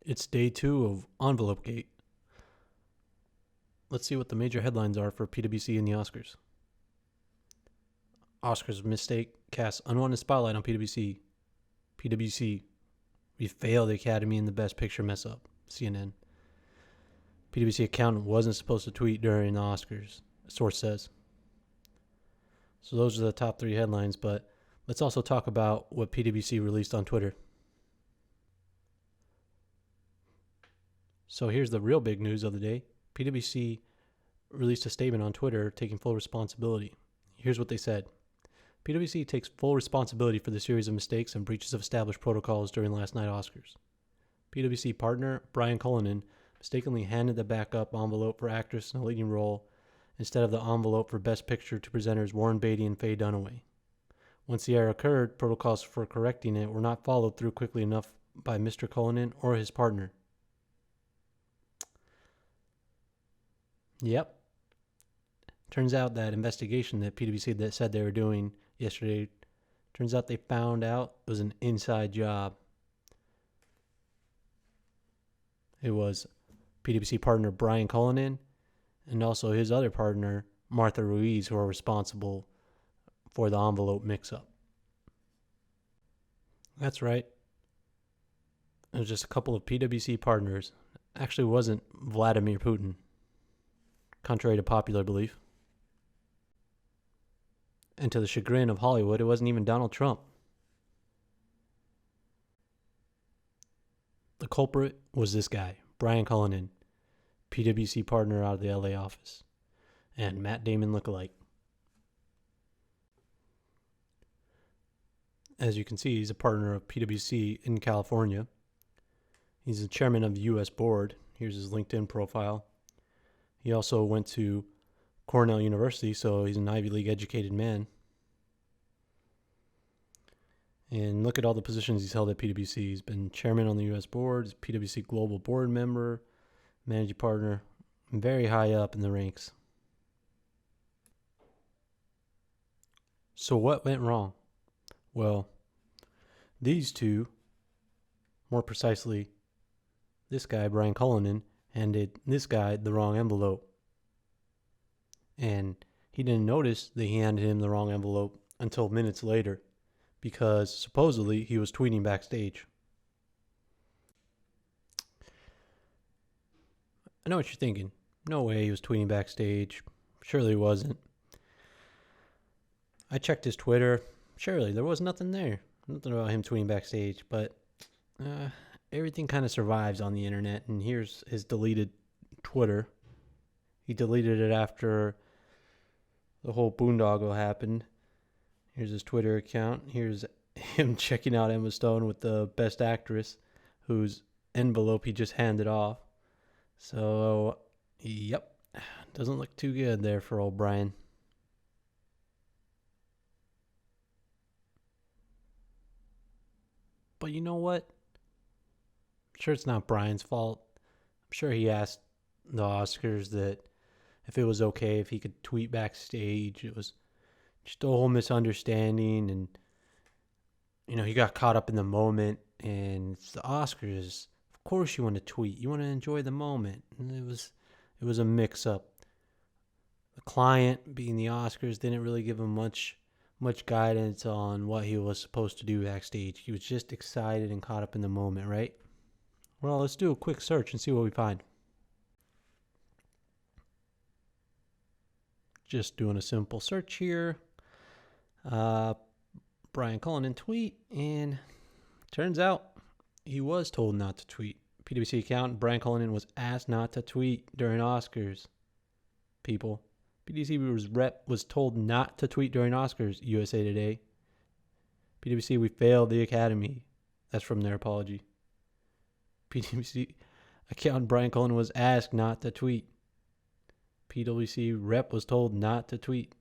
It's day 2 of Envelopegate. Let's see what the major headlines are for PwC and the Oscars. Oscars mistake casts unwanted spotlight on PwC. PwC, we failed the Academy in the Best Picture mess up. CNN. PwC accountant wasn't supposed to tweet during the Oscars, a source says. So those are the top 3 headlines, but let's also talk about what PwC released on Twitter. So here's the real big news of the day. PwC released a statement on Twitter taking full responsibility. Here's what they said. PwC takes full responsibility for the series of mistakes and breaches of established protocols during last night's Oscars. PwC partner Brian Cullinan mistakenly handed the backup envelope for actress in a leading role instead of the envelope for Best Picture to presenters Warren Beatty and Faye Dunaway. Once the error occurred, protocols for correcting it were not followed through quickly enough by Mr. Cullinan or his partner. Yep. Turns out that investigation that PwC that said they were doing yesterday, turns out they found out it was an inside job. It was PwC partner Brian Cullinan and also his other partner, Martha Ruiz, who are responsible for the envelope mix-up. That's right. It was just a couple of PwC partners. Actually, it wasn't Vladimir Putin, contrary to popular belief. And to the chagrin of Hollywood, it wasn't even Donald Trump. The culprit was this guy, Brian Cullinan, PwC partner out of the LA office, and Matt Damon lookalike. As you can see, he's a partner of PwC in California. He's the chairman of the U.S. board. Here's his LinkedIn profile. He also went to Cornell University, so he's an Ivy League educated man. And look at all the positions he's held at PwC. He's been chairman on the U.S. board, he's PwC global board member, managing partner, very high up in the ranks. So what went wrong? Well, these two, more precisely, this guy, Brian Cullinan, handed this guy the wrong envelope. And he didn't notice that he handed him the wrong envelope until minutes later, because supposedly he was tweeting backstage. I know what you're thinking. No way he was tweeting backstage. Surely he wasn't. I checked his Twitter. Surely there was nothing there. Nothing about him tweeting backstage, but everything kind of survives on the internet, and here's his deleted Twitter. He deleted it after the whole boondoggle happened. Here's his Twitter account. Here's him checking out Emma Stone with the Best Actress, whose envelope he just handed off. So, yep, doesn't look too good there for old Brian. But you know what? I'm sure it's not Brian's fault. I'm sure he asked the Oscars that if it was okay if he could tweet backstage. It was just a whole misunderstanding, and he got caught up in the moment, and it's the Oscars. Of course you want to tweet. You want to enjoy the moment. And it was a mix-up. The client, being the Oscars, didn't really give him much guidance on what he was supposed to do backstage. He was just excited and caught up in the moment, right? Well, let's do a quick search and see what we find. Just doing a simple search here. Brian Cullinan tweet, and turns out he was told not to tweet. PwC accountant Brian Cullinan was asked not to tweet during Oscars. People. PwC rep was told not to tweet during Oscars, USA Today. PwC, we failed the Academy. That's from their apology. PwC accountant Brian Cullinan was asked not to tweet. PwC rep was told not to tweet.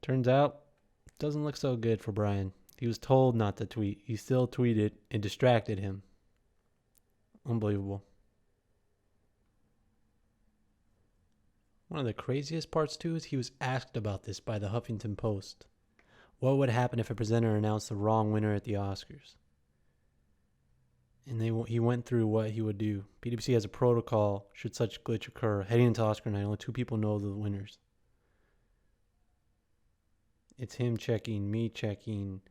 Turns out, it doesn't look so good for Brian. He was told not to tweet. He still tweeted and distracted him. Unbelievable. One of the craziest parts, too, is he was asked about this by the Huffington Post. What would happen if a presenter announced the wrong winner at the Oscars? And he went through what he would do. PwC has a protocol should such glitch occur. Heading into Oscar night, only 2 people know the winners. It's him checking, me checking.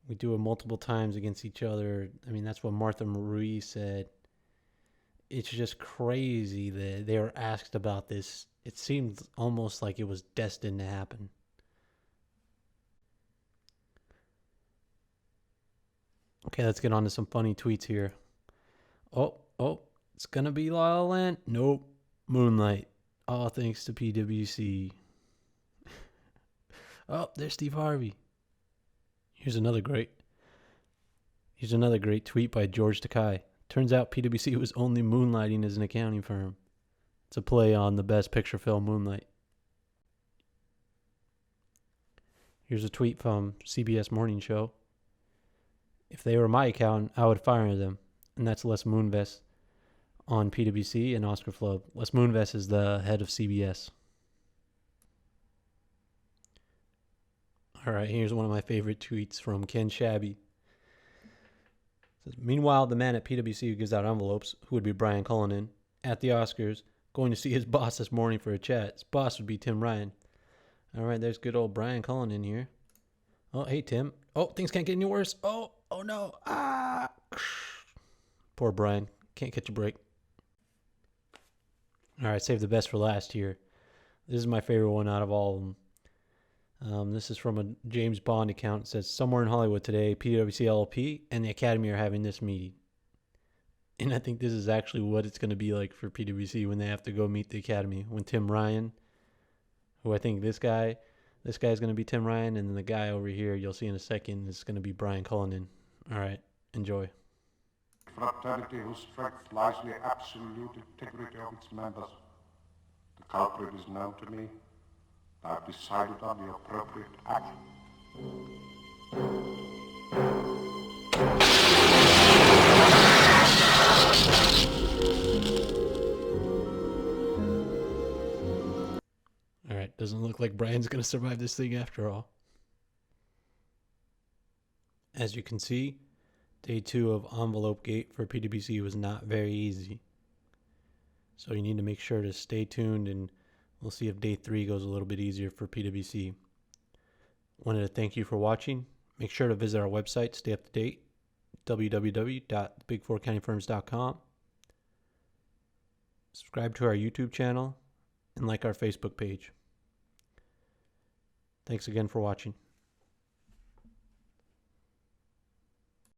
We do it multiple times against each other. I mean, that's what Martha Ruiz said. It's just crazy that they were asked about this. It seemed almost like it was destined to happen. Okay, let's get on to some funny tweets here. Oh, it's going to be La La Land. Nope. Moonlight. All thanks to PwC. Oh, there's Steve Harvey. Here's another great tweet by George Takei. Turns out PwC was only moonlighting as an accounting firm. It's a play on the best picture film, Moonlight. Here's a tweet from CBS Morning Show. If they were my accountant, I would fire them. And that's Les Moonves on PwC and Oscar Flow. Les Moonves is the head of CBS. All right, here's one of my favorite tweets from Ken Shabby. It says, meanwhile, the man at PwC who gives out envelopes, who would be Brian Cullinan, at the Oscars, going to see his boss this morning for a chat. His boss would be Tim Ryan. All right, there's good old Brian Cullinan here. Oh, hey, Tim. Oh, things can't get any worse. Oh no. Ah. Poor Brian. Can't catch a break. All right, save the best for last here. This is my favorite one out of all of them. This is from a James Bond account. It says, somewhere in Hollywood today, PwC LLP and the Academy are having this meeting. And I think this is actually what it's going to be like for PwC when they have to go meet the Academy. When Tim Ryan, who I think this guy is going to be Tim Ryan, and then the guy over here, you'll see in a second, is going to be Brian Cullinan. All right, enjoy. Fraternity whose strength lies in the absolute integrity of its members. The culprit is known to me. I've decided on the appropriate action. All right, doesn't look like Brian's going to survive this thing after all. As you can see, day 2 of Envelopegate for PwC was not very easy. So you need to make sure to stay tuned, and we'll see if day 3 goes a little bit easier for PwC. Wanted to thank you for watching. Make sure to visit our website, stay up to date, www.big4accountingfirms.com. Subscribe to our YouTube channel and like our Facebook page. Thanks again for watching.